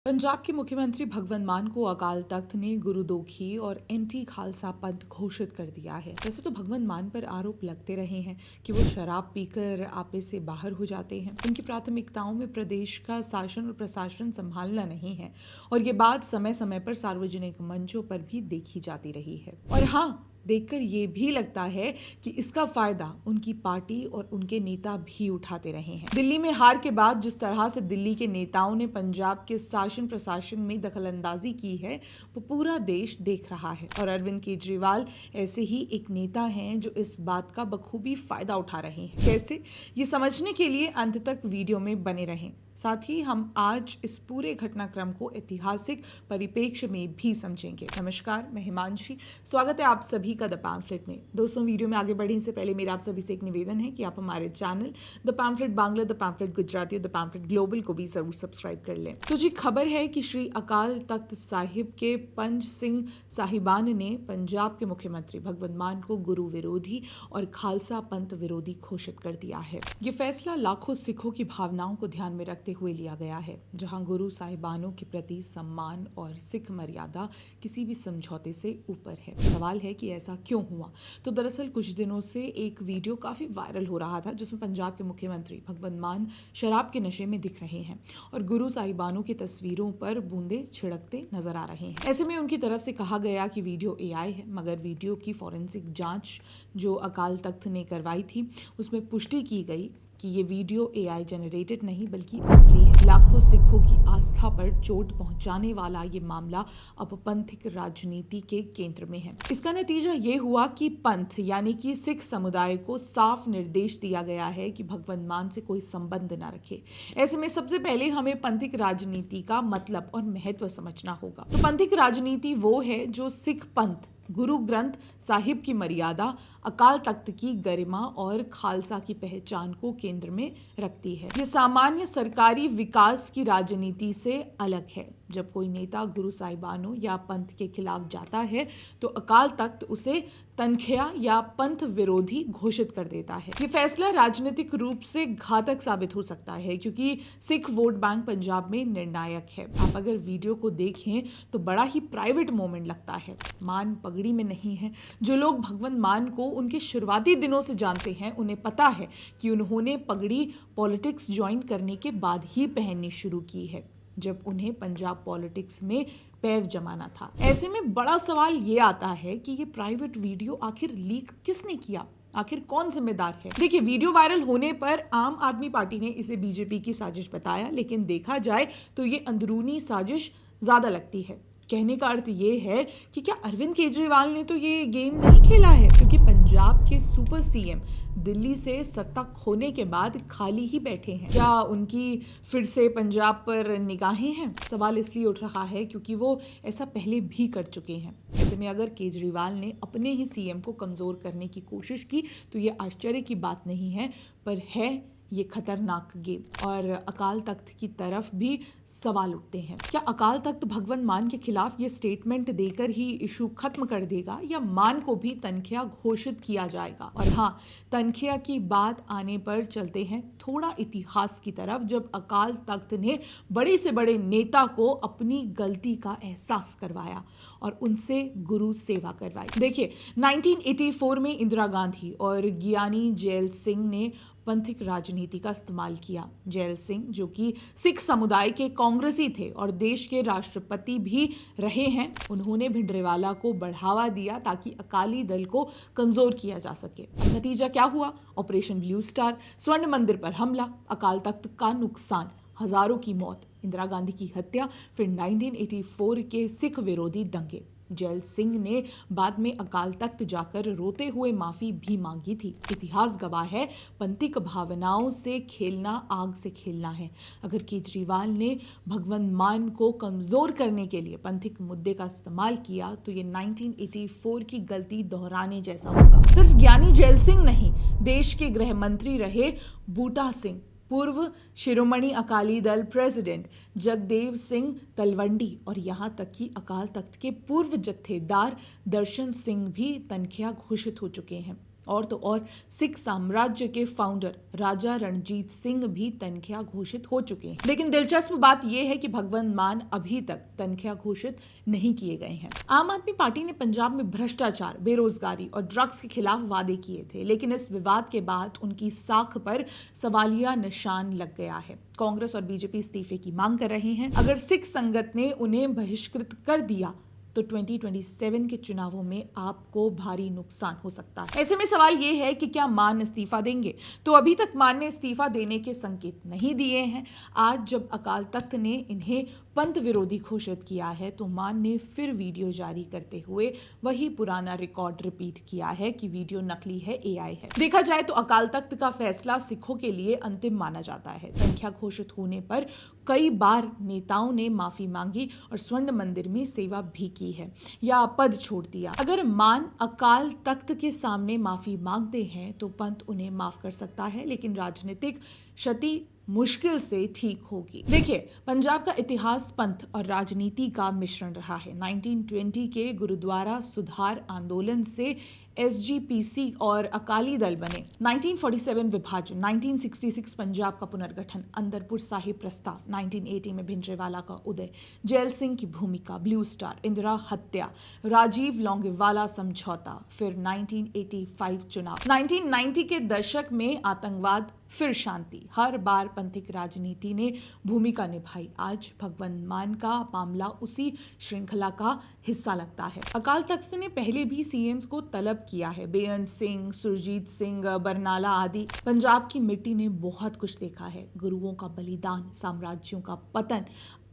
पंजाब के मुख्यमंत्री भगवंत मान को अकाल तख्त ने गुरुदोखी और एंटी खालसा पंथ घोषित कर दिया है। वैसे तो भगवंत मान पर आरोप लगते रहे हैं कि वो शराब पीकर आपे से बाहर हो जाते हैं। उनकी प्राथमिकताओं में प्रदेश का शासन और प्रशासन संभालना नहीं है और ये बात समय समय पर सार्वजनिक मंचों पर भी देखी जाती रही है। और हाँ, देखकर ये भी लगता है कि इसका फायदा उनकी पार्टी और उनके नेता भी उठाते रहे हैं। दिल्ली में हार के बाद जिस तरह से दिल्ली के नेताओं ने पंजाब के शासन प्रशासन में दखलंदाजी की है, वो पूरा देश देख रहा है और अरविंद केजरीवाल ऐसे ही एक नेता हैं जो इस बात का बखूबी फायदा उठा रहे हैं। कैसे, ये समझने के लिए अंत तक वीडियो में बने रहें। साथ ही हम आज इस पूरे घटनाक्रम को ऐतिहासिक परिप्रेक्ष्य में भी समझेंगे। नमस्कार, मैं हिमांशी, स्वागत है आप सभी का द पैम्फलेट में। दोस्तों, वीडियो में आगे बढ़ने से पहले मेरा आप सभी से एक निवेदन है कि आप हमारे channel the pamphlet Bangla, the pamphlet Gujarati और द पैम्फलेट ग्लोबल को भी जरूर सब्सक्राइब कर लें। तो जी, खबर है कि श्री अकाल तख्त साहिब के पंच सिंह साहिबान ने पंजाब के मुख्यमंत्री भगवंत मान को गुरु विरोधी और खालसा पंथ विरोधी घोषित कर दिया है। ये फैसला लाखों सिखों की भावनाओं को ध्यान में रखते हुए लिया गया है, जहां गुरु साहिबानों के प्रति सम्मान और सिख मर्यादा किसी भी समझौते से ऊपर है। सवाल है कि ऐसा क्यों हुआ? तो दरअसल कुछ दिनों से एक वीडियो काफी वायरल हो रहा था जिसमें पंजाब के मुख्यमंत्री भगवंत मान शराब के नशे में दिख रहे हैं और गुरु साहिबानों की तस्वीरों पर बूंदे छिड़कते नजर आ रहे हैं। ऐसे में उनकी तरफ से कहा गया कि वीडियो एआई है, मगर वीडियो की फॉरेंसिक जांच जो अकाल तख्त ने करवाई थी उसमें पुष्टि की गई कि ये वीडियो एआई जनरेटेड नहीं बल्कि असली है। लाखों सिखों की आस्था पर चोट पहुंचाने वाला ये मामला अब पंथिक राजनीति के केंद्र में है। इसका नतीजा ये हुआ कि पंथ यानी कि सिख समुदाय को साफ निर्देश दिया गया है कि भगवंत मान से कोई संबंध न रखे। ऐसे में सबसे पहले हमें पंथिक राजनीति का मतलब और महत्व समझना होगा। तो पंथिक राजनीति वो है जो सिख पंथ, गुरु ग्रंथ साहिब की मर्यादा, अकाल तख्त की गरिमा और खालसा की पहचान को केंद्र में रखती है। ये सामान्य सरकारी विकास की राजनीति से अलग है। जब कोई नेता गुरु साहिबानों या पंथ के खिलाफ जाता है तो अकाल तख्त उसे तनख्या या पंथ विरोधी घोषित कर देता है। ये फैसला राजनीतिक रूप से घातक साबित हो सकता है क्योंकि सिख वोट बैंक पंजाब में निर्णायक है। आप अगर वीडियो को देखें तो बड़ा ही प्राइवेट मोमेंट लगता है। मान पगड़ी में नहीं है। जो लोग भगवंत मान को उनके शुरुआती दिनों से जानते हैं उन्हें पता है कि उन्होंने पगड़ी पॉलिटिक्स ज्वाइन करने के बाद ही पहननी शुरू की है, जब उन्हें पंजाब पॉलिटिक्स में पैर जमाना था। ऐसे में बड़ा सवाल ये आता है कि ये प्राइवेट वीडियो आखिर लीक किसने किया? आखिर कौन जिम्मेदार है? देखिए, वीडियो वायरल होने पर आम आदमी पार्टी ने इसे बीजेपी की साजिश बताया, लेकिन देखा जाए तो ये अंदरूनी साजिश ज्यादा लगती है। कहने का अर्थ ये है कि क्या अरविंद केजरीवाल ने तो ये गेम नहीं खेला है? क्योंकि पंजाब के सुपर सीएम दिल्ली से सत्ता खोने के बाद खाली ही बैठे हैं। क्या उनकी फिर से पंजाब पर निगाहें हैं? सवाल इसलिए उठ रहा है क्योंकि वो ऐसा पहले भी कर चुके हैं। ऐसे में अगर केजरीवाल ने अपने ही सीएम को कमजोर करने की कोशिश की तो ये आश्चर्य की बात नहीं है, पर है ये खतरनाक गेम। और अकाल तख्त की तरफ भी सवाल उठते हैं। क्या अकाल तख्त भगवंत मान के खिलाफ ये स्टेटमेंट देकर ही इशू खत्म कर देगा या मान को भी तनख्या घोषित किया जाएगा? और हाँ, तनख्या की बात आने पर चलते हैं थोड़ा इतिहास की तरफ, जब अकाल तख्त ने बड़े से बड़े नेता को अपनी गलती का एहसास करवाया और उनसे गुरु सेवा करवाई। देखिए, 1984 में इंदिरा गांधी और ज्ञानी जैल सिंह ने पंथिक राजनीति का इस्तेमाल किया। जैल सिंह, जो कि सिख समुदाय के कांग्रेसी थे और देश के राष्ट्रपति भी रहे हैं, उन्होंने भिंडरावाला को बढ़ावा दिया ताकि अकाली दल को कमजोर किया जा सके। नतीजा क्या हुआ? ऑपरेशन ब्लू स्टार, स्वर्ण मंदिर पर हमला, अकाल तख्त का नुकसान, हजारों की मौत, इंदिरा गांधी की हत्या, फिर 1984 के सिख विरोधी दंगे। जैल सिंह ने बाद में अकाल तख्त जाकर रोते हुए माफी भी मांगी थी। इतिहास गवाह है, पंथिक भावनाओं से खेलना आग से खेलना है। अगर केजरीवाल ने भगवंत मान को कमजोर करने के लिए पंथिक मुद्दे का इस्तेमाल किया तो ये 1984 की गलती दोहराने जैसा होगा। सिर्फ ज्ञानी जैल सिंह नहीं, देश के गृह मंत्री रहे बूटा सिंह, पूर्व शिरोमणि अकाली दल प्रेसिडेंट जगदेव सिंह तलवंडी और यहाँ तक कि अकाल तख्त के पूर्व जत्थेदार दर्शन सिंह भी तनख्या घोषित हो चुके हैं। और तो और सिख साम्राज्य के फाउंडर राजा रणजीत सिंह भी तनख्याह घोषित हो चुके हैं। लेकिन दिलचस्प बात यह है कि भगवंत मान अभी तक तनख्याह घोषित नहीं किए गए हैं। आम आदमी पार्टी ने पंजाब में भ्रष्टाचार, बेरोजगारी और ड्रग्स के खिलाफ वादे किए थे, लेकिन इस विवाद के बाद उनकी साख पर सवालिया निशान लग गया है। कांग्रेस और बीजेपी इस्तीफे की मांग कर रहे हैं। अगर सिख संगत ने उन्हें बहिष्कृत कर दिया तो 2027 के चुनावों में आपको भारी नुकसान हो सकता है। ऐसे में सवाल यह है कि क्या मान इस्तीफा देंगे? तो अभी तक मान ने इस्तीफा देने के संकेत नहीं दिए हैं। आज जब अकाल तख्त ने इन्हें पंथ विरोधी घोषित किया है तो मान ने फिर वीडियो जारी करते हुए वही पुराना रिकॉर्ड रिपीट किया है कि वीडियो नकली है, एआई है। देखा जाए तो अकाल तख्त का फैसला सिखों के लिए अंतिम माना जाता है। तनख्याह घोषित होने पर कई बार नेताओं ने माफी मांगी और स्वर्ण मंदिर में सेवा भी की है या पद छोड़ दिया। अगर मान अकाल तख्त के सामने माफी मांगते हैं तो पंथ उन्हें माफ कर सकता है, लेकिन राजनीतिक क्षति मुश्किल से ठीक होगी। देखिए, पंजाब का इतिहास पंथ और राजनीति का मिश्रण रहा है। 1920 के गुरुद्वारा सुधार आंदोलन से एसजीपीसी और अकाली दल बने। 1947 विभाजन, 1966 पंजाब का पुनर्गठन, अंदरपुर साहिब प्रस्ताव, 1980 में भिंडरेवाला का उदय, जैल सिंह की भूमिका, ब्लू स्टार, इंदिरा हत्या, राजीव लौंगेवाला समझौता, फिर 1985 चुनाव, 1990 के दशक में आतंकवाद, फिर शांति। हर बार पंथिक राजनीति ने भूमिका निभाई। आज भगवंत मान का मामला उसी श्रृंखला का हिस्सा लगता है। अकाल तख्त ने पहले भी सीएम्स को तलब किया है, बेअंत सिंह, सुरजीत सिंह, बरनाला आदि। पंजाब की मिट्टी ने बहुत कुछ देखा है, गुरुओं का बलिदान, साम्राज्यों का पतन,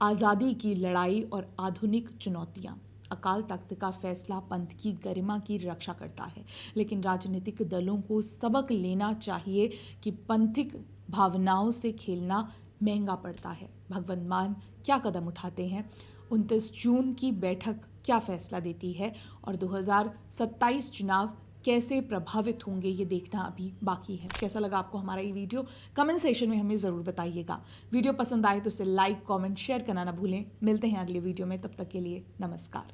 आजादी की लड़ाई और आधुनिक चुनौतियां। अकाल तख्त का फैसला पंथ की गरिमा की रक्षा करता है, लेकिन राजनीतिक दलों को सबक लेना चाहिए कि पंथिक भावनाओं से खेलना महंगा पड़ता है। भगवंत मान क्या कदम उठाते हैं, 29 जून की बैठक क्या फैसला देती है और 2027 चुनाव कैसे प्रभावित होंगे, ये देखना अभी बाकी है। कैसा लगा आपको हमारा ये वीडियो? कमेंट सेक्शन में हमें ज़रूर बताइएगा। वीडियो पसंद आए तो इसे लाइक, कमेंट, शेयर करना ना भूलें। मिलते हैं अगले वीडियो में, तब तक के लिए नमस्कार।